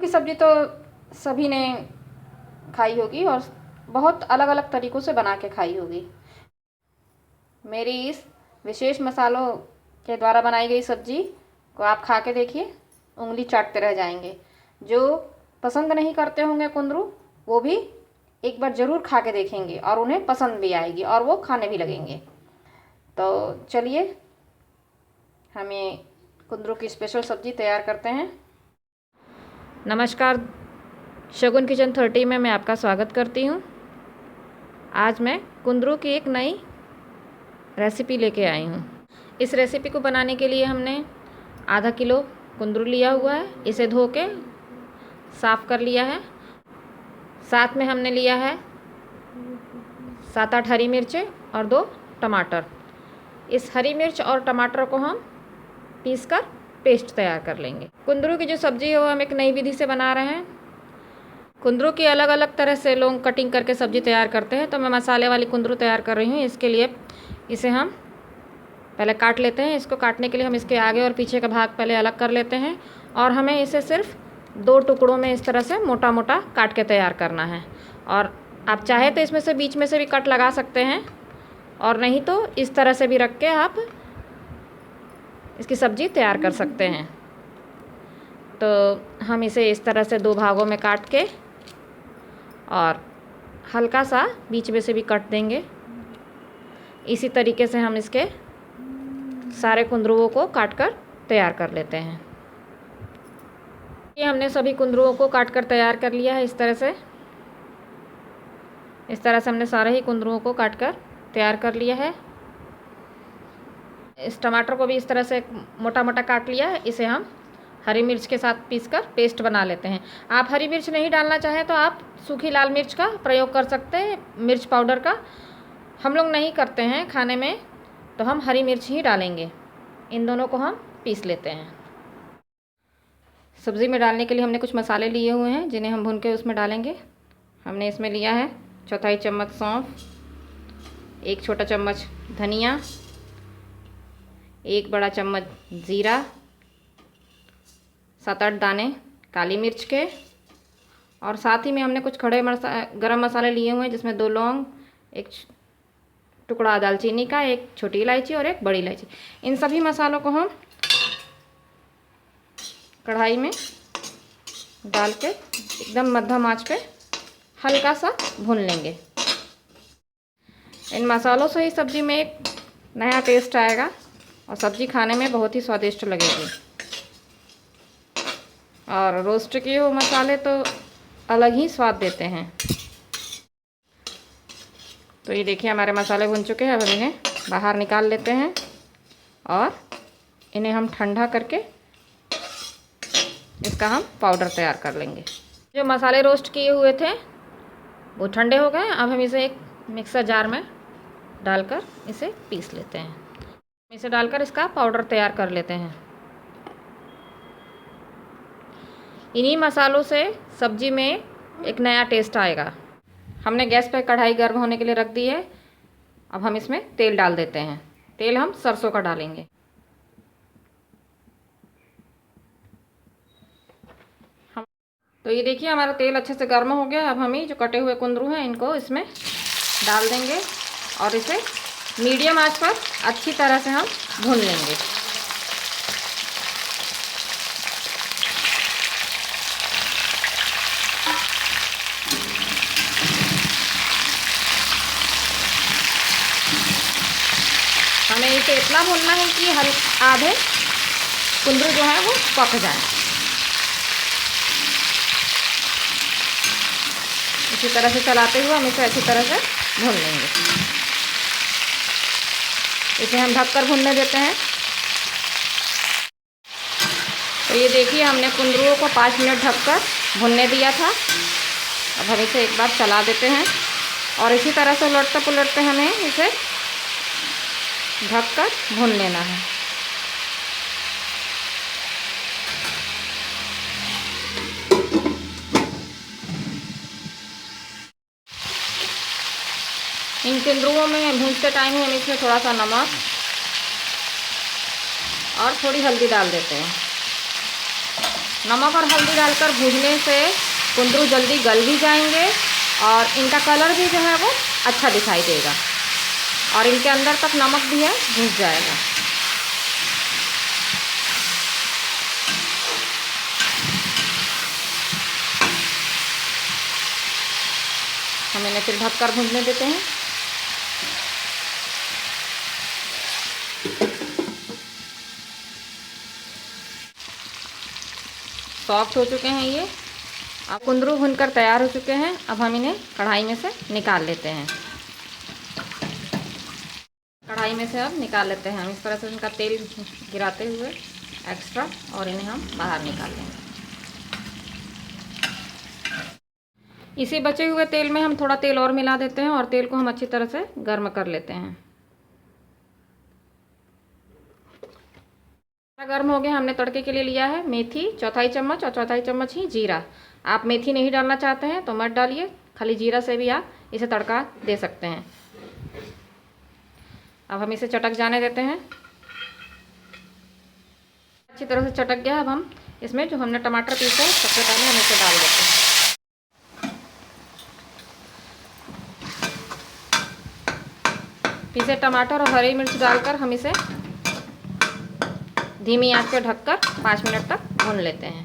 की सब्ज़ी तो सभी ने खाई होगी और बहुत अलग अलग तरीक़ों से बना के खाई होगी। मेरी इस विशेष मसालों के द्वारा बनाई गई सब्ज़ी को आप खा के देखिए, उंगली चाटते रह जाएंगे। जो पसंद नहीं करते होंगे कुंदरू, वो भी एक बार ज़रूर खा के देखेंगे और उन्हें पसंद भी आएगी और वो खाने भी लगेंगे। तो चलिए हमें कुंदरू की स्पेशल सब्ज़ी तैयार करते हैं। नमस्कार, शगुन किचन 30 में मैं आपका स्वागत करती हूँ। आज मैं कुंदरू की एक नई रेसिपी लेके आई हूँ। इस रेसिपी को बनाने के लिए हमने आधा किलो कुंदरू लिया हुआ है। इसे धो के साफ़ कर लिया है। साथ में हमने लिया है 7-8 हरी मिर्चें और 2 टमाटर। इस हरी मिर्च और टमाटर को हम पीसकर पेस्ट तैयार कर लेंगे। कुंदरू की जो सब्ज़ी है वो हम एक नई विधि से बना रहे हैं। कुंदरू की अलग अलग तरह से लोग कटिंग करके सब्ज़ी तैयार करते हैं, तो मैं मसाले वाली कुंदरू तैयार कर रही हूँ। इसके लिए इसे हम पहले काट लेते हैं। इसको काटने के लिए हम इसके आगे और पीछे का भाग पहले अलग कर लेते हैं और हमें इसे सिर्फ 2 टुकड़ों में इस तरह से मोटा मोटा काट के तैयार करना है। और आप चाहे तो इसमें से बीच में से भी कट लगा सकते हैं और नहीं तो इस तरह से भी रख के आप इसकी सब्ज़ी तैयार कर सकते हैं। तो हम इसे इस तरह से 2 भागों में काट के और हल्का सा बीच में से भी कट देंगे। इसी तरीके से हम इसके सारे कुंदरुओं को काट कर तैयार कर लेते हैं। ये हमने सभी कुंदरुओं को काट कर तैयार कर लिया है। इस तरह से हमने सारे ही कुंदरुओं को काट कर तैयार कर लिया है। इस टमाटर को भी इस तरह से मोटा मोटा काट लिया है। इसे हम हरी मिर्च के साथ पीसकर पेस्ट बना लेते हैं। आप हरी मिर्च नहीं डालना चाहें तो आप सूखी लाल मिर्च का प्रयोग कर सकते हैं, मिर्च पाउडर का। हम लोग नहीं करते हैं खाने में, तो हम हरी मिर्च ही डालेंगे। इन दोनों को हम पीस लेते हैं। सब्ज़ी में डालने के लिए हमने कुछ मसाले लिए हुए हैं जिन्हें हम भून के उसमें डालेंगे। हमने इसमें लिया है 1/4 चम्मच सौंफ, 1 छोटा चम्मच धनिया, 1 बड़ा चम्मच ज़ीरा, 7-8 दाने काली मिर्च के, और साथ ही में हमने कुछ खड़े गरम मसाले लिए हुए हैं जिसमें 2 लौंग, 1 टुकड़ा दालचीनी का, 1 छोटी इलायची और 1 बड़ी इलायची। इन सभी मसालों को हम कढ़ाई में डाल के एकदम मध्यम आंच पे हल्का सा भून लेंगे। इन मसालों से ही सब्ज़ी में एक नया टेस्ट आएगा और सब्ज़ी खाने में बहुत ही स्वादिष्ट लगेगी। और रोस्ट किए हुए मसाले तो अलग ही स्वाद देते हैं। तो ये देखिए हमारे मसाले भुन चुके हैं। अब हम इन्हें बाहर निकाल लेते हैं और इन्हें हम ठंडा करके इसका हम पाउडर तैयार कर लेंगे। जो मसाले रोस्ट किए हुए थे वो ठंडे हो गए। अब हम इसे एक मिक्सर जार में डालकर इसे पीस लेते हैं। इसे डालकर इसका पाउडर तैयार कर लेते हैं। इन्हीं मसालों से सब्ज़ी में एक नया टेस्ट आएगा। हमने गैस पर कढ़ाई गर्म होने के लिए रख दी है। अब हम इसमें तेल डाल देते हैं। तेल हम सरसों का डालेंगे। तो ये देखिए हमारा तेल अच्छे से गर्म हो गया। अब हम ये जो कटे हुए कुंदरू हैं इनको इसमें डाल देंगे और इसे मीडियम आंच पर अच्छी तरह से हम भून लेंगे। हमें इसे इतना भूनना है कि आधे कुंदरू जो है वो पक जाए। इसी तरह से चलाते हुए हम इसे अच्छी तरह से भून लेंगे। इसे हम ढककर भूनने देते हैं। तो ये देखिए हमने कुंदरुओं को 5 मिनट ढककर भूनने दिया था। अब हम इसे एक बार चला देते हैं और इसी तरह से उलटते पुलटते हमें इसे ढककर भून लेना है। इन कुंदरुओं में भूनते टाइम ही हम इसमें थोड़ा सा नमक और थोड़ी हल्दी डाल देते हैं। नमक और हल्दी डालकर भूनने से कुंदरू जल्दी गल भी जाएंगे और इनका कलर भी जो है वो अच्छा दिखाई देगा और इनके अंदर तक नमक भी है घुस जाएगा। हम इन्हें फिर ढककर भूनने देते हैं। सॉफ्ट हो चुके हैं ये। अब कुंदरू भुनकर तैयार हो चुके हैं। अब हम इन्हें कढ़ाई में से निकाल लेते हैं। कढ़ाई में से अब निकाल लेते हैं हम इस तरह से इनका तेल गिराते हुए एक्स्ट्रा, और इन्हें हम बाहर निकाल लेंगे। इसी बचे हुए तेल में हम थोड़ा तेल और मिला देते हैं और तेल को हम अच्छी तरह से गर्म कर लेते हैं। गर्म हो गया। हमने तड़के के लिए लिया है मेथी 1/4 चम्मच और 1/4 चम्मच ही जीरा। आप मेथी नहीं डालना चाहते हैं तो मत डालिए, खाली जीरा से भी आप इसे तड़का दे सकते हैं। अब हम इसे चटक जाने देते हैं। अच्छी तरह से चटक गया। अब हम इसमें जो हमने टमाटर पीसे हैं सबसे पहले हम इसे डाल देते हैं। पीसे टमाटर और हरी मिर्च डालकर हम इसे धीमी आंच पर ढककर 5 मिनट तक भून लेते हैं।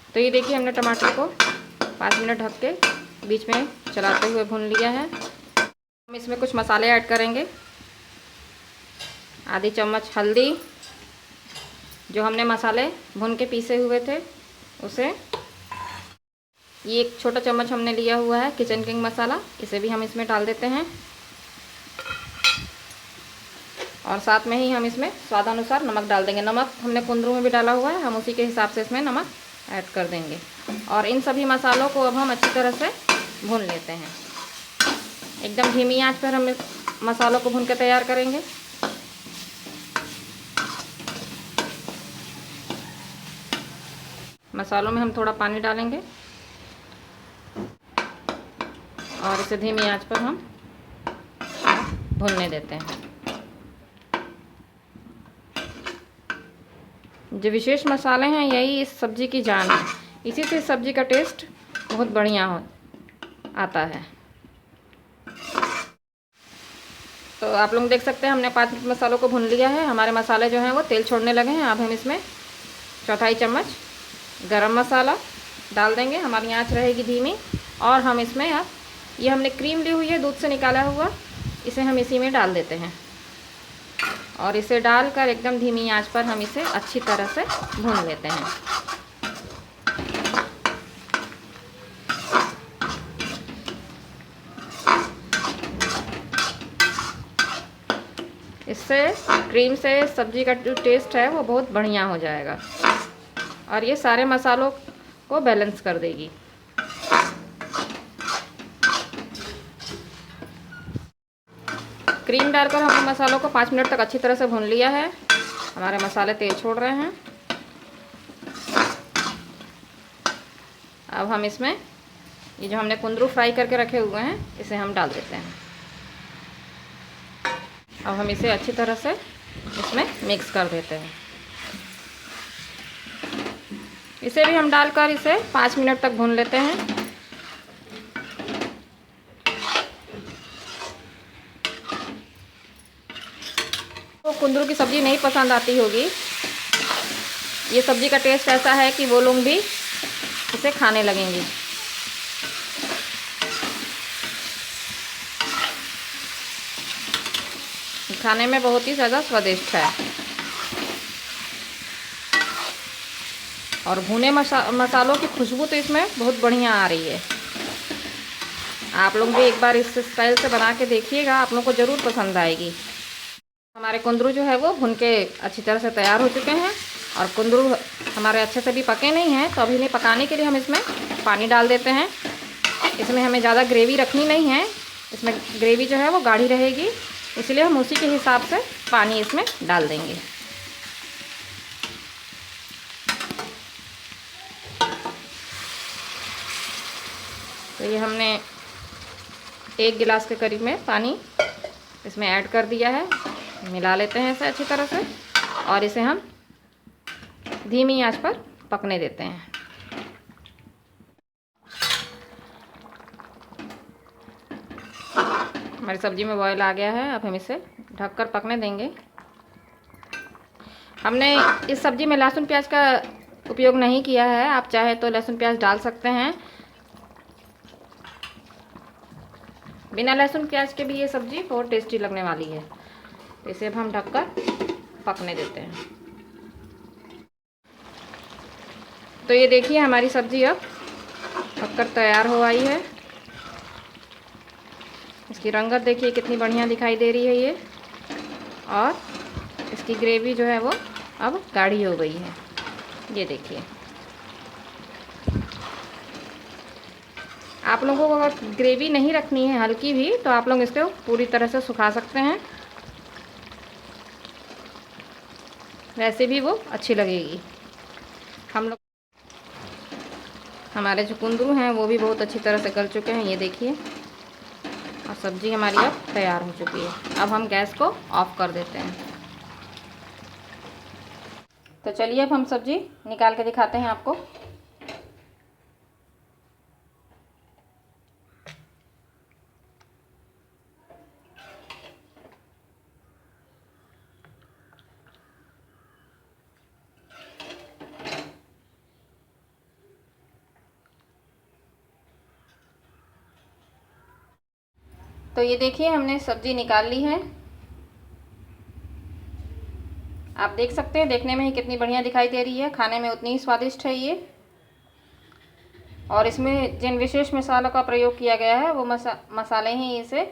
तो ये देखिए हमने टमाटर को 5 मिनट ढक के बीच में चलाते हुए भून लिया है। हम इसमें कुछ मसाले ऐड करेंगे। आधी चम्मच हल्दी, जो हमने मसाले भून के पीसे हुए थे उसे। ये 1 छोटा चम्मच हमने लिया हुआ है किचन किंग मसाला, इसे भी हम इसमें डाल देते हैं। और साथ में ही हम इसमें स्वादानुसार नमक डाल देंगे। नमक हमने कुंदरू में भी डाला हुआ है, हम उसी के हिसाब से इसमें नमक ऐड कर देंगे। और इन सभी मसालों को अब हम अच्छी तरह से भून लेते हैं। एकदम धीमी आंच पर हम मसालों को भून के तैयार करेंगे। मसालों में हम थोड़ा पानी डालेंगे और इसे धीमी आंच पर हम भूनने देते हैं। जो विशेष मसाले हैं यही इस सब्ज़ी की जान है, इसी से सब्ज़ी का टेस्ट बहुत बढ़िया आता है। तो आप लोग देख सकते हैं हमने 5 मिनट मसालों को भून लिया है। हमारे मसाले जो हैं वो तेल छोड़ने लगे हैं। अब हम इसमें 1/4 चम्मच गरम मसाला डाल देंगे। हमारी आंच रहेगी धीमी। और हम इसमें अब ये हमने क्रीम ली हुई है दूध से निकाला हुआ, इसे हम इसी में डाल देते हैं और इसे डालकर एकदम धीमी आंच पर हम इसे अच्छी तरह से भून लेते हैं। इससे क्रीम से सब्ज़ी का जो टेस्ट है वो बहुत बढ़िया हो जाएगा और ये सारे मसालों को बैलेंस कर देगी। क्रीम डालकर हमने मसालों को 5 मिनट तक अच्छी तरह से भून लिया है। हमारे मसाले तेल छोड़ रहे हैं। अब हम इसमें ये जो हमने कुंदरू फ्राई करके रखे हुए हैं इसे हम डाल देते हैं। अब हम इसे अच्छी तरह से इसमें मिक्स कर देते हैं। इसे भी हम डालकर इसे 5 मिनट तक भून लेते हैं। तो कुंदरू की सब्ज़ी नहीं पसंद आती होगी, ये सब्ज़ी का टेस्ट ऐसा है कि वो लोग भी इसे खाने लगेंगे। खाने में बहुत ही ज़्यादा स्वादिष्ट है और भुने मसालों की खुशबू तो इसमें बहुत बढ़िया आ रही है। आप लोग भी एक बार इस स्टाइल से बना के देखिएगा, आप लोगों को ज़रूर पसंद आएगी। हमारे कुंदरू जो है वो भुन के अच्छी तरह से तैयार हो चुके हैं और कुंदरू हमारे अच्छे से भी पके नहीं हैं, तो अभी इन्हें पकाने के लिए हम इसमें पानी डाल देते हैं। इसमें हमें ज़्यादा ग्रेवी रखनी नहीं है, इसमें ग्रेवी जो है वो गाढ़ी रहेगी, इसलिए हम उसी के हिसाब से पानी इसमें डाल देंगे। तो ये हमने 1 गिलास के करीब में पानी इसमें ऐड कर दिया है। मिला लेते हैं इसे अच्छी तरह से और इसे हम धीमी आंच पर पकने देते हैं। हमारी सब्ज़ी में बॉयल आ गया है। अब हम इसे ढककर पकने देंगे। हमने इस सब्ज़ी में लहसुन प्याज का उपयोग नहीं किया है। आप चाहे तो लहसुन प्याज डाल सकते हैं। बिना लहसुन प्याज के भी ये सब्ज़ी बहुत टेस्टी लगने वाली है। तो इसे अब हम ढककर पकने देते हैं। तो ये देखिए हमारी सब्ज़ी अब पककर तैयार हो आई है। इसकी रंगत देखिए कितनी बढ़िया दिखाई दे रही है ये, और इसकी ग्रेवी जो है वो अब गाढ़ी हो गई है। ये देखिए, आप लोगों को अगर ग्रेवी नहीं रखनी है हल्की भी, तो आप लोग इसको पूरी तरह से सुखा सकते हैं, वैसे भी वो अच्छी लगेगी। हमारे जो कुंदरू हैं वो भी बहुत अच्छी तरह से गल चुके हैं, ये देखिए। और सब्ज़ी हमारी अब तैयार हो चुकी है। अब हम गैस को ऑफ कर देते हैं। तो चलिए अब हम सब्ज़ी निकाल के दिखाते हैं आपको। तो ये देखिए हमने सब्ज़ी निकाल ली है। आप देख सकते हैं, देखने में ही कितनी बढ़िया दिखाई दे रही है, खाने में उतनी ही स्वादिष्ट है ये। और इसमें जिन विशेष मसालों का प्रयोग किया गया है वो मसाले ही इसे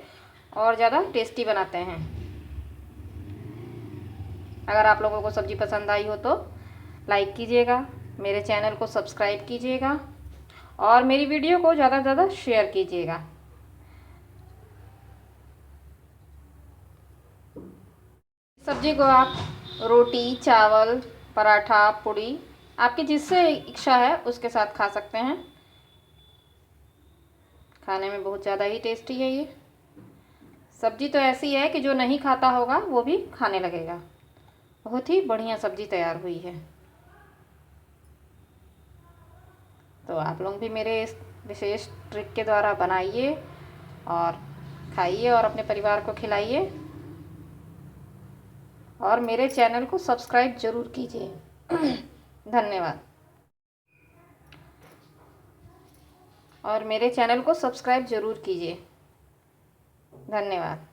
और ज़्यादा टेस्टी बनाते हैं। अगर आप लोगों को सब्ज़ी पसंद आई हो तो लाइक कीजिएगा, मेरे चैनल को सब्सक्राइब कीजिएगा और मेरी वीडियो को ज़्यादा से ज़्यादा शेयर कीजिएगा। सब्ज़ी को आप रोटी, चावल, पराठा, पूड़ी, आपकी जिससे इच्छा है उसके साथ खा सकते हैं। खाने में बहुत ज़्यादा ही टेस्टी है ये सब्ज़ी। तो ऐसी है कि जो नहीं खाता होगा वो भी खाने लगेगा। बहुत ही बढ़िया सब्ज़ी तैयार हुई है। तो आप लोग भी मेरे इस विशेष ट्रिक के द्वारा बनाइए और खाइए और अपने परिवार को खिलाइए, और मेरे चैनल को सब्सक्राइब ज़रूर कीजिए। धन्यवाद। और मेरे चैनल को सब्सक्राइब ज़रूर कीजिए। धन्यवाद।